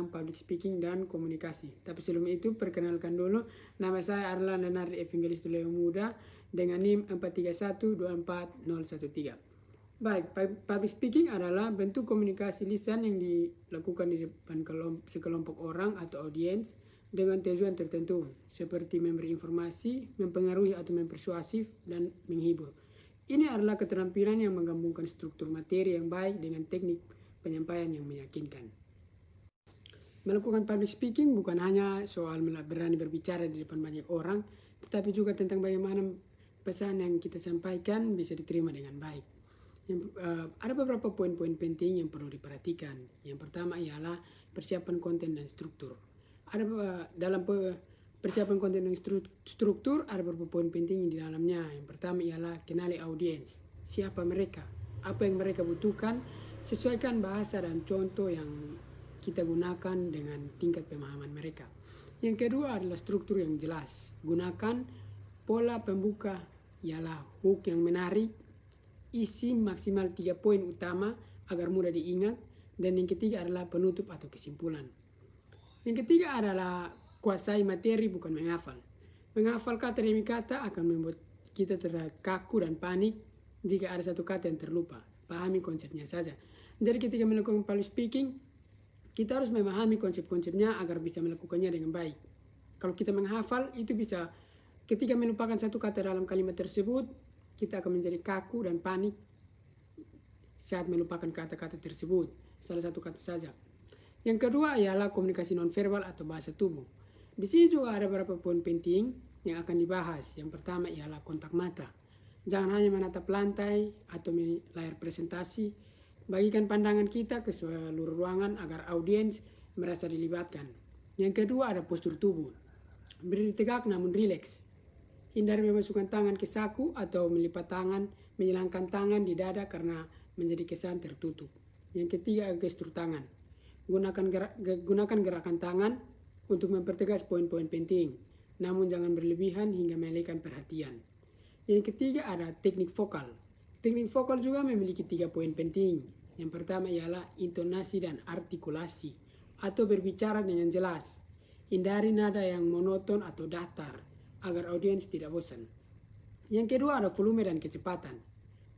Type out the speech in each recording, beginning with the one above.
public speaking dan komunikasi. Tapi sebelum itu perkenalkan dulu, nama saya adalah Nenardi Evangelis Leo Muda dengan NIM 431240113. Baik, public speaking adalah bentuk komunikasi lisan yang dilakukan di depan sekelompok orang atau audiens dengan tujuan tertentu, seperti memberi informasi, mempengaruhi atau mempersuasif, dan menghibur. Ini adalah keterampilan yang menggabungkan struktur materi yang baik dengan teknik penyampaian yang meyakinkan. Melakukan public speaking bukan hanya soal berani berbicara di depan banyak orang, tetapi juga tentang bagaimana pesan yang kita sampaikan bisa diterima dengan baik. Ada beberapa poin-poin penting yang perlu diperhatikan. Yang pertama ialah persiapan konten dan struktur. Dalam persiapan konten dan struktur ada beberapa poin penting di dalamnya. Yang pertama ialah kenali audiens. Siapa mereka? Apa yang mereka butuhkan? Sesuaikan bahasa dan contoh yang kita gunakan dengan tingkat pemahaman mereka. Yang kedua adalah struktur yang jelas. Gunakan pola pembuka ialah hook yang menarik. Isi maksimal 3 poin utama agar mudah diingat. Dan yang ketiga adalah penutup atau kesimpulan. Yang ketiga adalah kuasai materi bukan menghafal. Menghafal kata demi kata akan membuat kita terkaku dan panik jika ada satu kata yang terlupa. Pahami konsepnya saja. Jadi ketika melakukan public speaking, kita harus memahami konsep-konsepnya agar bisa melakukannya dengan baik. Kalau kita menghafal, itu bisa ketika melupakan satu kata dalam kalimat tersebut, kita akan menjadi kaku dan panik saat melupakan kata-kata tersebut. Salah satu kata saja. Yang kedua ialah komunikasi nonverbal atau bahasa tubuh. Di sini juga ada beberapa poin penting yang akan dibahas. Yang pertama ialah kontak mata. Jangan hanya menatap lantai atau layar presentasi. Bagikan pandangan kita ke seluruh ruangan agar audiens merasa dilibatkan. Yang kedua ada postur tubuh. Berdiri tegak namun rileks. Hindari memasukkan tangan ke saku atau melipat tangan, menyilangkan tangan di dada karena menjadi kesan tertutup. Yang ketiga gestur tangan. Gunakan gerakan tangan untuk mempertegas poin-poin penting, namun jangan berlebihan hingga mengalihkan perhatian. Yang ketiga ada teknik vokal. Teknik vokal juga memiliki 3 poin penting. Yang pertama ialah intonasi dan artikulasi, atau berbicara dengan jelas. Hindari nada yang monoton atau datar, agar audiens tidak bosan. Yang kedua ada volume dan kecepatan.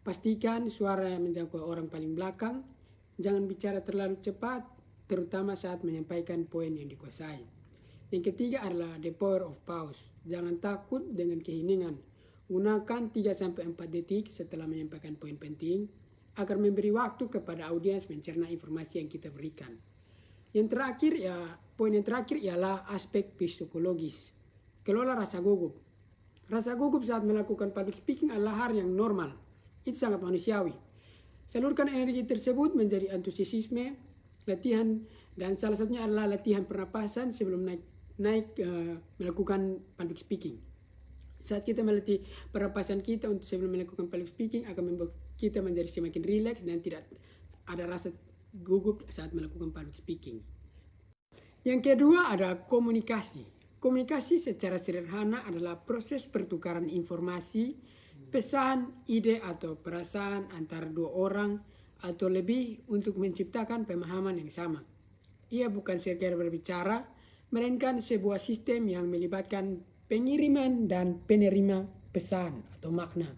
Pastikan suara yang menjangkau orang paling belakang. Jangan bicara terlalu cepat, terutama saat menyampaikan poin yang dikuasai. Yang ketiga adalah the power of pause. Jangan takut dengan keheningan. Gunakan 3-4 detik setelah menyampaikan poin penting agar memberi waktu kepada audiens mencerna informasi yang kita berikan. Poin yang terakhir ialah aspek psikologis. Kelola rasa gugup. Rasa gugup saat melakukan public speaking adalah hal yang normal. Itu sangat manusiawi. Salurkan energi tersebut menjadi antusiasme, latihan, dan salah satunya adalah latihan pernapasan sebelum melakukan public speaking. Saat kita melatih pernapasan kita untuk sebelum melakukan public speaking akan membuat kita menjadi semakin rileks dan tidak ada rasa gugup saat melakukan public speaking. Yang kedua ada komunikasi. Komunikasi secara sederhana adalah proses pertukaran informasi, pesan, ide atau perasaan antara 2 orang atau lebih untuk menciptakan pemahaman yang sama. Ia bukan sekedar berbicara, melainkan sebuah sistem yang melibatkan pengiriman dan penerima pesan atau makna.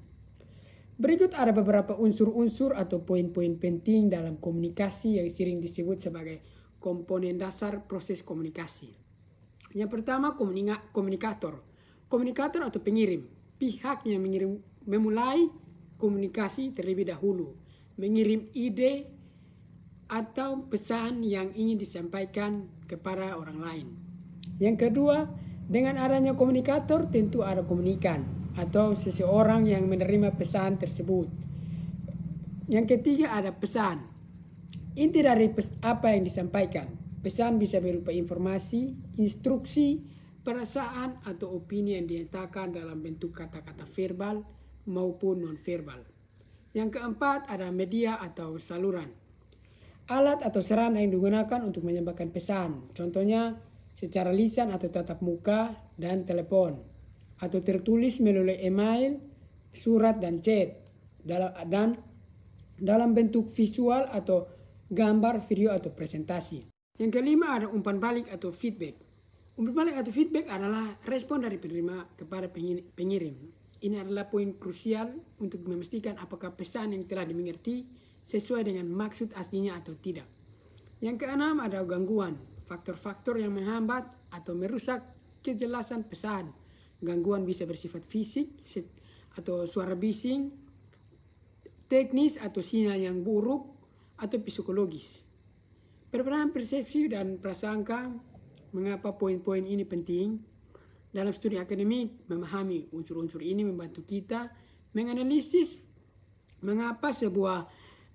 Berikut ada beberapa unsur-unsur atau poin-poin penting dalam komunikasi yang sering disebut sebagai komponen dasar proses komunikasi. Yang pertama komunikator. Komunikator atau pengirim. Pihak yang memulai komunikasi terlebih dahulu. Mengirim ide atau pesan yang ingin disampaikan kepada orang lain. Yang kedua, dengan adanya komunikator tentu ada komunikan atau seseorang yang menerima pesan tersebut. Yang ketiga ada pesan. Inti dari apa yang disampaikan. Pesan bisa berupa informasi, instruksi, perasaan atau opini yang dinyatakan dalam bentuk kata-kata verbal maupun non-verbal. Yang keempat ada media atau saluran. Alat atau sarana yang digunakan untuk menyampaikan pesan. Contohnya secara lisan atau tatap muka dan telepon. Atau tertulis melalui email, surat dan chat. Dalam bentuk visual atau gambar, video atau presentasi. Yang kelima ada umpan balik atau feedback. Umpan balik atau feedback adalah respon dari penerima kepada pengirim. Ini adalah poin krusial untuk memastikan apakah pesan yang telah dimengerti sesuai dengan maksud aslinya atau tidak. Yang keenam ada gangguan, faktor-faktor yang menghambat atau merusak kejelasan pesan. Gangguan bisa bersifat fisik atau suara bising, teknis atau sinyal yang buruk, atau psikologis. Perbedaan persepsi dan prasangka. Mengapa poin-poin ini penting? Dalam studi akademik, memahami unsur-unsur ini membantu kita menganalisis mengapa sebuah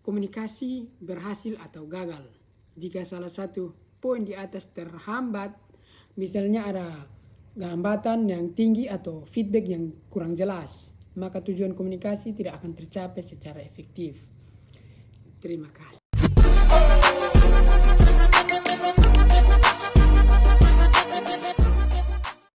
komunikasi berhasil atau gagal. Jika salah satu poin di atas terhambat, misalnya ada hambatan yang tinggi atau feedback yang kurang jelas, maka tujuan komunikasi tidak akan tercapai secara efektif. Terima kasih.